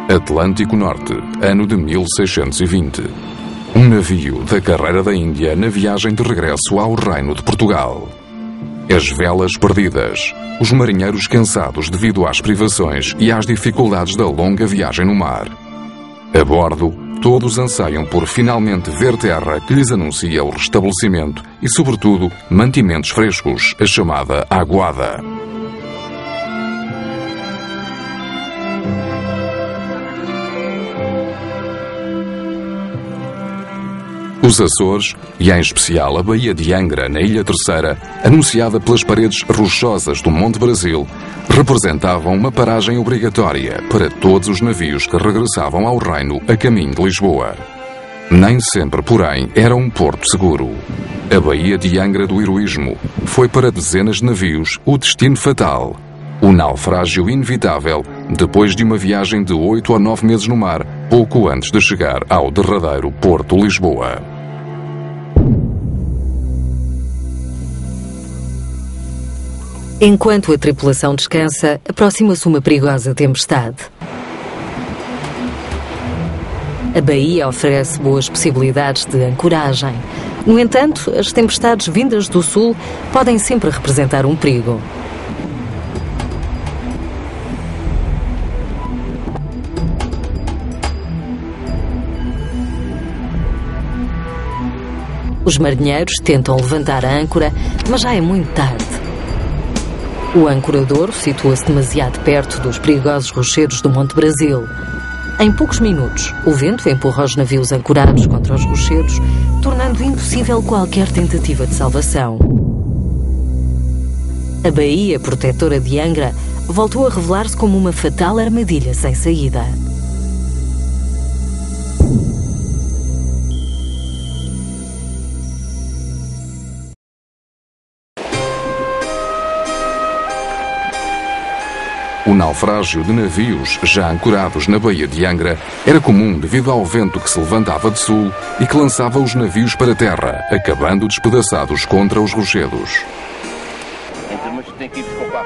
Atlântico Norte, ano de 1620. Um navio da Carreira da Índia na viagem de regresso ao Reino de Portugal. As velas perdidas, os marinheiros cansados devido às privações e às dificuldades da longa viagem no mar. A bordo, todos anseiam por finalmente ver terra que lhes anuncia o restabelecimento e, sobretudo, mantimentos frescos, a chamada aguada. Os Açores, e em especial a Baía de Angra, na Ilha Terceira, anunciada pelas paredes rochosas do Monte Brasil, representavam uma paragem obrigatória para todos os navios que regressavam ao Reino a caminho de Lisboa. Nem sempre, porém, era um porto seguro. A Baía de Angra do Heroísmo foi para dezenas de navios o destino fatal. O naufrágio inevitável depois de uma viagem de 8 a 9 meses no mar, pouco antes de chegar ao derradeiro Porto Lisboa. Enquanto a tripulação descansa, aproxima-se uma perigosa tempestade. A baía oferece boas possibilidades de ancoragem. No entanto, as tempestades vindas do sul podem sempre representar um perigo. Os marinheiros tentam levantar a âncora, mas já é muito tarde. O ancorador situa-se demasiado perto dos perigosos rochedos do Monte Brasil. Em poucos minutos, o vento empurra os navios ancorados contra os rochedos, tornando impossível qualquer tentativa de salvação. A Baía Protetora de Angra voltou a revelar-se como uma fatal armadilha sem saída. O naufrágio de navios já ancorados na Baía de Angra era comum devido ao vento que se levantava de sul e que lançava os navios para terra, acabando despedaçados contra os rochedos.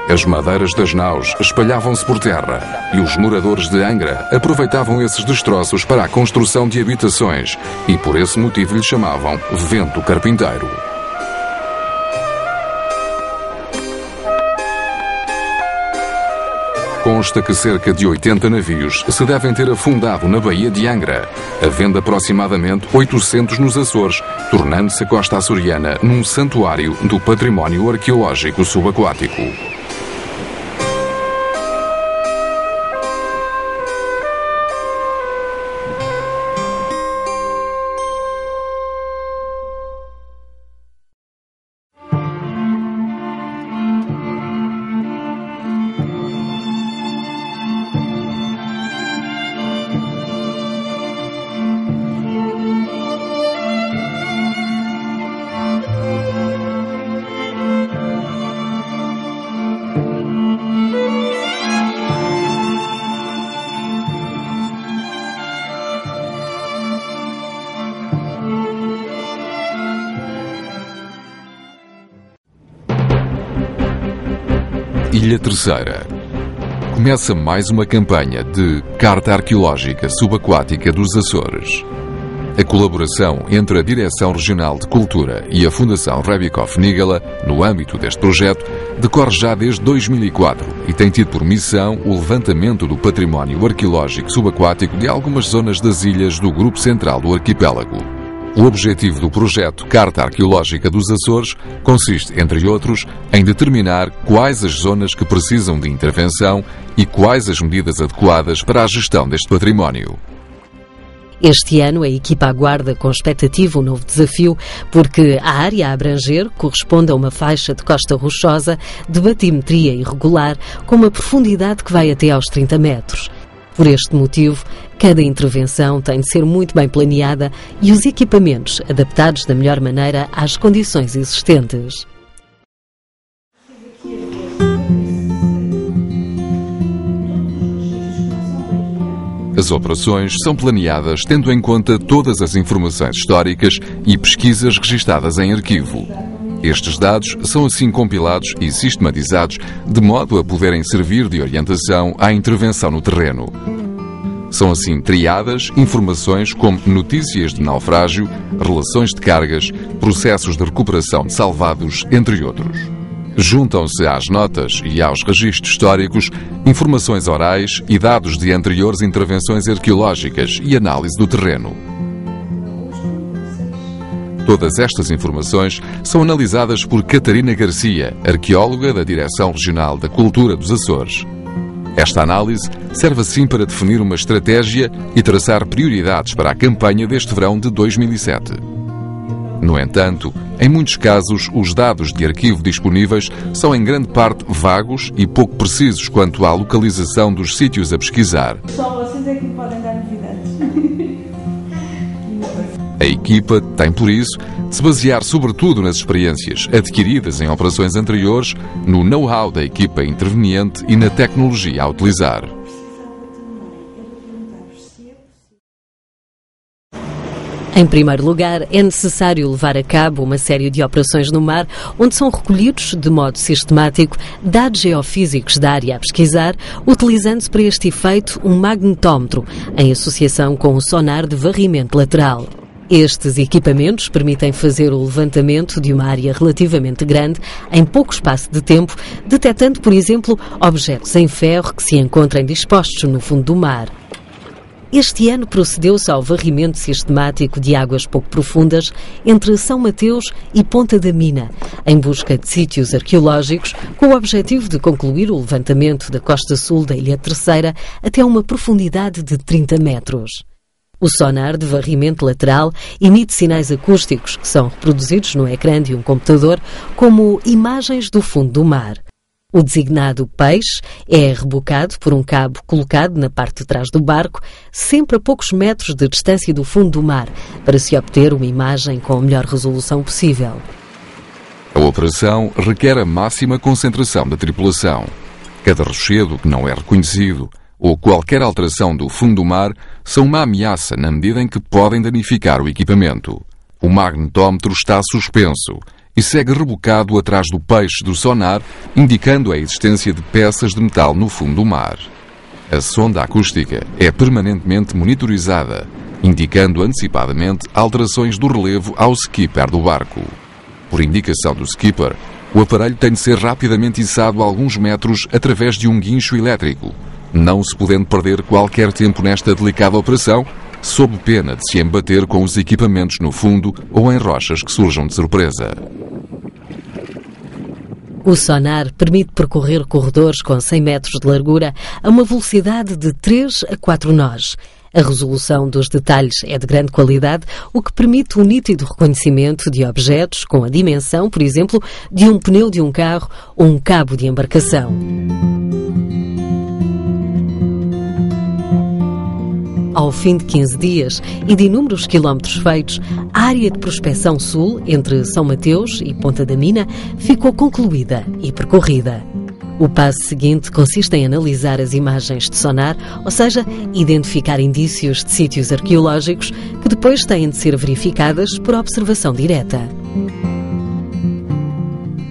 As madeiras das naus espalhavam-se por terra e os moradores de Angra aproveitavam esses destroços para a construção de habitações e por esse motivo lhe chamavam vento carpinteiro. Consta que cerca de 80 navios se devem ter afundado na Baía de Angra, havendo aproximadamente 800 nos Açores, tornando-se a costa açoriana num santuário do património arqueológico subaquático. Ilha Terceira. Começa mais uma campanha de Carta Arqueológica Subaquática dos Açores. A colaboração entre a Direção Regional de Cultura e a Fundação Rebikov-Nigala, no âmbito deste projeto, decorre já desde 2004 e tem tido por missão o levantamento do património arqueológico subaquático de algumas zonas das ilhas do Grupo Central do Arquipélago. O objetivo do projeto Carta Arqueológica dos Açores consiste, entre outros, em determinar quais as zonas que precisam de intervenção e quais as medidas adequadas para a gestão deste património. Este ano a equipa aguarda com expectativa um novo desafio, porque a área a abranger corresponde a uma faixa de costa rochosa de batimetria irregular, com uma profundidade que vai até aos 30 metros. Por este motivo, cada intervenção tem de ser muito bem planeada e os equipamentos adaptados da melhor maneira às condições existentes. As operações são planeadas tendo em conta todas as informações históricas e pesquisas registadas em arquivo. Estes dados são assim compilados e sistematizados de modo a poderem servir de orientação à intervenção no terreno. São assim triadas informações como notícias de naufrágio, relações de cargas, processos de recuperação de salvados, entre outros. Juntam-se às notas e aos registros históricos informações orais e dados de anteriores intervenções arqueológicas e análise do terreno. Todas estas informações são analisadas por Catarina Garcia, arqueóloga da Direção Regional da Cultura dos Açores. Esta análise serve assim para definir uma estratégia e traçar prioridades para a campanha deste verão de 2007. No entanto, em muitos casos, os dados de arquivo disponíveis são em grande parte vagos e pouco precisos quanto à localização dos sítios a pesquisar. Só vocês é que podem dar novidades. A equipa tem, por isso, de se basear sobretudo nas experiências adquiridas em operações anteriores, no know-how da equipa interveniente e na tecnologia a utilizar. Em primeiro lugar, é necessário levar a cabo uma série de operações no mar onde são recolhidos, de modo sistemático, dados geofísicos da área a pesquisar, utilizando-se para este efeito um magnetómetro, em associação com o sonar de varrimento lateral. Estes equipamentos permitem fazer o levantamento de uma área relativamente grande em pouco espaço de tempo, detectando, por exemplo, objetos em ferro que se encontrem dispostos no fundo do mar. Este ano procedeu-se ao varrimento sistemático de águas pouco profundas entre São Mateus e Ponta da Mina, em busca de sítios arqueológicos, com o objetivo de concluir o levantamento da costa sul da Ilha Terceira até uma profundidade de 30 metros. O sonar de varrimento lateral emite sinais acústicos que são reproduzidos no ecrã de um computador como imagens do fundo do mar. O designado peixe é rebocado por um cabo colocado na parte de trás do barco, sempre a poucos metros de distância do fundo do mar, para se obter uma imagem com a melhor resolução possível. A operação requer a máxima concentração da tripulação. Cada rochedo que não é reconhecido ou qualquer alteração do fundo do mar são uma ameaça na medida em que podem danificar o equipamento. O magnetómetro está suspenso e segue rebocado atrás do peixe do sonar, indicando a existência de peças de metal no fundo do mar. A sonda acústica é permanentemente monitorizada, indicando antecipadamente alterações do relevo ao skipper do barco. Por indicação do skipper, o aparelho tem de ser rapidamente içado a alguns metros através de um guincho elétrico, não se podendo perder qualquer tempo nesta delicada operação, sob pena de se embater com os equipamentos no fundo ou em rochas que surjam de surpresa. O sonar permite percorrer corredores com 100 metros de largura a uma velocidade de 3 a 4 nós. A resolução dos detalhes é de grande qualidade, o que permite um nítido reconhecimento de objetos com a dimensão, por exemplo, de um pneu de um carro ou um cabo de embarcação. Ao fim de 15 dias e de inúmeros quilómetros feitos, a área de prospecção sul, entre São Mateus e Ponta da Mina, ficou concluída e percorrida. O passo seguinte consiste em analisar as imagens de sonar, ou seja, identificar indícios de sítios arqueológicos que depois têm de ser verificadas por observação direta.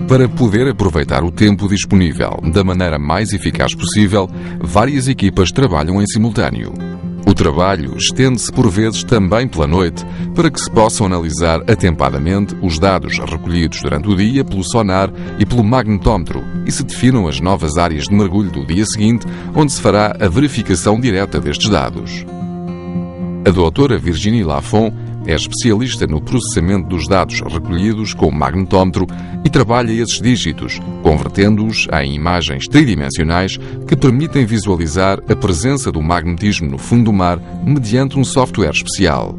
Para poder aproveitar o tempo disponível da maneira mais eficaz possível, várias equipas trabalham em simultâneo. O trabalho estende-se por vezes também pela noite, para que se possam analisar atempadamente os dados recolhidos durante o dia pelo sonar e pelo magnetómetro e se definam as novas áreas de mergulho do dia seguinte, onde se fará a verificação direta destes dados. A doutora Virginie Lafont é especialista no processamento dos dados recolhidos com o magnetómetro e trabalha esses dígitos, convertendo-os em imagens tridimensionais que permitem visualizar a presença do magnetismo no fundo do mar mediante um software especial.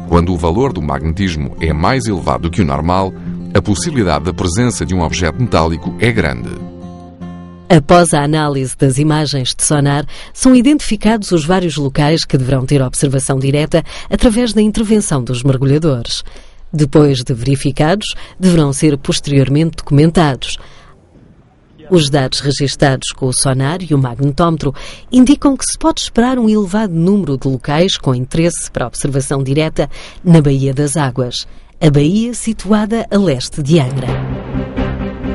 Quando o valor do magnetismo é mais elevado do que o normal, a possibilidade da presença de um objeto metálico é grande. Após a análise das imagens de sonar, são identificados os vários locais que deverão ter observação direta através da intervenção dos mergulhadores. Depois de verificados, deverão ser posteriormente documentados. Os dados registados com o sonar e o magnetómetro indicam que se pode esperar um elevado número de locais com interesse para observação direta na Baía das Águas, a baía situada a leste de Angra.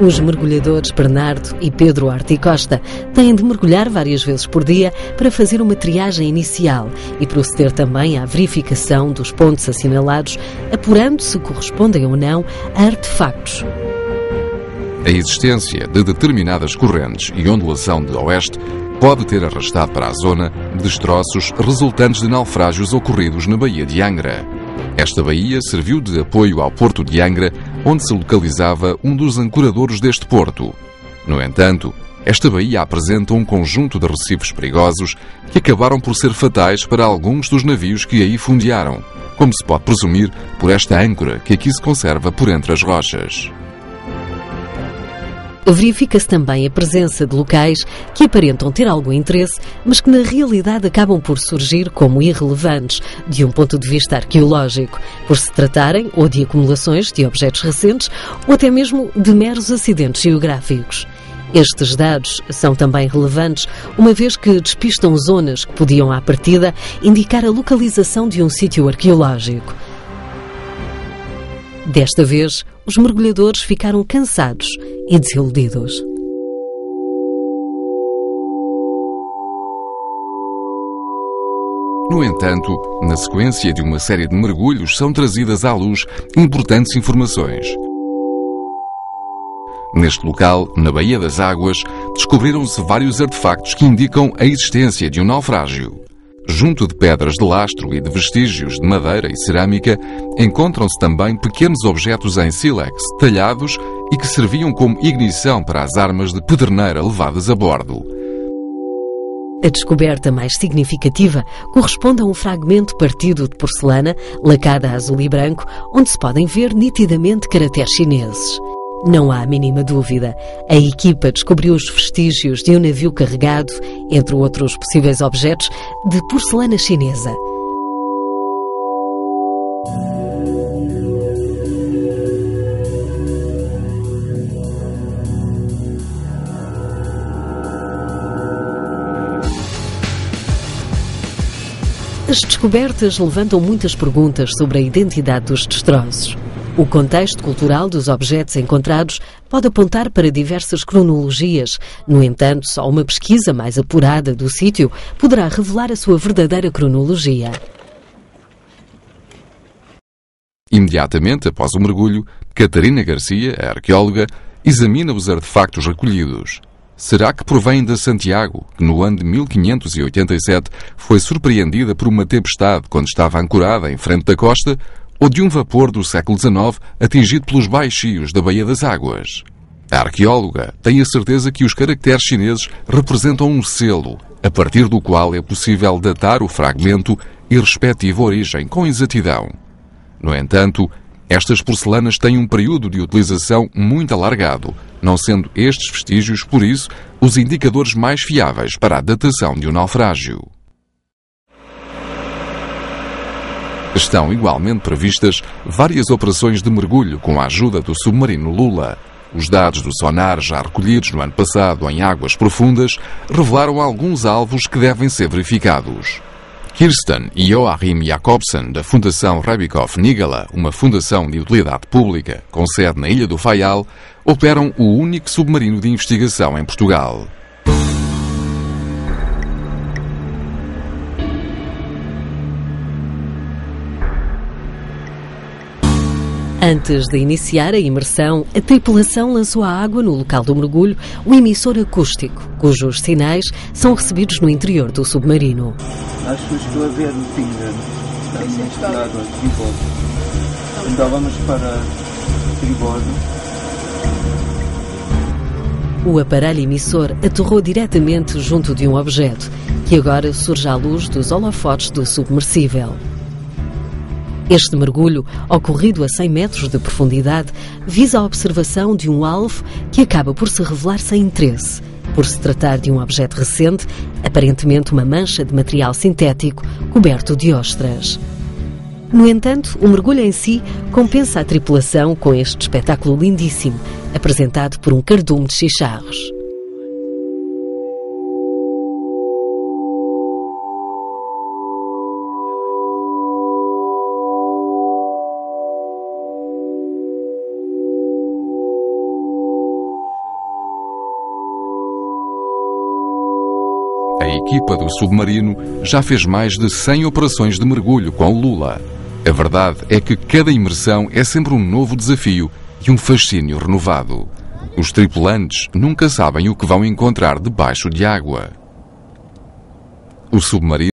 Os mergulhadores Bernardo e Pedro Arte Costa têm de mergulhar várias vezes por dia para fazer uma triagem inicial e proceder também à verificação dos pontos assinalados, apurando se correspondem ou não a artefactos. A existência de determinadas correntes e ondulação de oeste pode ter arrastado para a zona destroços resultantes de naufrágios ocorridos na Baía de Angra. Esta baía serviu de apoio ao porto de Angra, onde se localizava um dos ancoradouros deste porto. No entanto, esta baía apresenta um conjunto de recifes perigosos que acabaram por ser fatais para alguns dos navios que aí fundearam, como se pode presumir por esta âncora que aqui se conserva por entre as rochas. Verifica-se também a presença de locais que aparentam ter algum interesse, mas que na realidade acabam por surgir como irrelevantes de um ponto de vista arqueológico, por se tratarem ou de acumulações de objetos recentes ou até mesmo de meros acidentes geográficos. Estes dados são também relevantes, uma vez que despistam zonas que podiam, à partida, indicar a localização de um sítio arqueológico. Desta vez, os mergulhadores ficaram cansados e desiludidos. No entanto, na sequência de uma série de mergulhos são trazidas à luz importantes informações. Neste local, na Baía das Águas, descobriram-se vários artefactos que indicam a existência de um naufrágio. Junto de pedras de lastro e de vestígios de madeira e cerâmica, encontram-se também pequenos objetos em sílex, talhados e que serviam como ignição para as armas de pederneira levadas a bordo. A descoberta mais significativa corresponde a um fragmento partido de porcelana, lacada a azul e branco, onde se podem ver nitidamente caracteres chineses. Não há a mínima dúvida. A equipa descobriu os vestígios de um navio carregado, entre outros possíveis objetos, de porcelana chinesa. As descobertas levantam muitas perguntas sobre a identidade dos destroços. O contexto cultural dos objetos encontrados pode apontar para diversas cronologias. No entanto, só uma pesquisa mais apurada do sítio poderá revelar a sua verdadeira cronologia. Imediatamente após o mergulho, Catarina Garcia, a arqueóloga, examina os artefactos recolhidos. Será que provém de Santiago, que no ano de 1587 foi surpreendida por uma tempestade quando estava ancorada em frente da costa, ou de um vapor do século XIX atingido pelos baixios da Baía das Águas? A arqueóloga tem a certeza que os caracteres chineses representam um selo, a partir do qual é possível datar o fragmento e respectiva origem com exatidão. No entanto, estas porcelanas têm um período de utilização muito alargado, não sendo estes vestígios, por isso, os indicadores mais fiáveis para a datação de um naufrágio. Estão igualmente previstas várias operações de mergulho com a ajuda do submarino Lula. Os dados do sonar já recolhidos no ano passado em águas profundas revelaram alguns alvos que devem ser verificados. Kirsten e Joachim Jacobsen, da Fundação Rebikoff Nigala, uma fundação de utilidade pública com sede na Ilha do Faial, operam o único submarino de investigação em Portugal. Antes de iniciar a imersão, a tripulação lançou à água no local do mergulho um emissor acústico, cujos sinais são recebidos no interior do submarino. Acho que estou a ver o fim da água, tribord. Então vamos para tribord. O aparelho emissor aterrou diretamente junto de um objeto, que agora surge à luz dos holofotes do submersível. Este mergulho, ocorrido a 100 metros de profundidade, visa a observação de um alvo que acaba por se revelar sem interesse, por se tratar de um objeto recente, aparentemente uma mancha de material sintético coberto de ostras. No entanto, o mergulho em si compensa a tripulação com este espetáculo lindíssimo, apresentado por um cardume de chicharros. A equipa do submarino já fez mais de 100 operações de mergulho com o Lula. A verdade é que cada imersão é sempre um novo desafio e um fascínio renovado. Os tripulantes nunca sabem o que vão encontrar debaixo de água. O submarino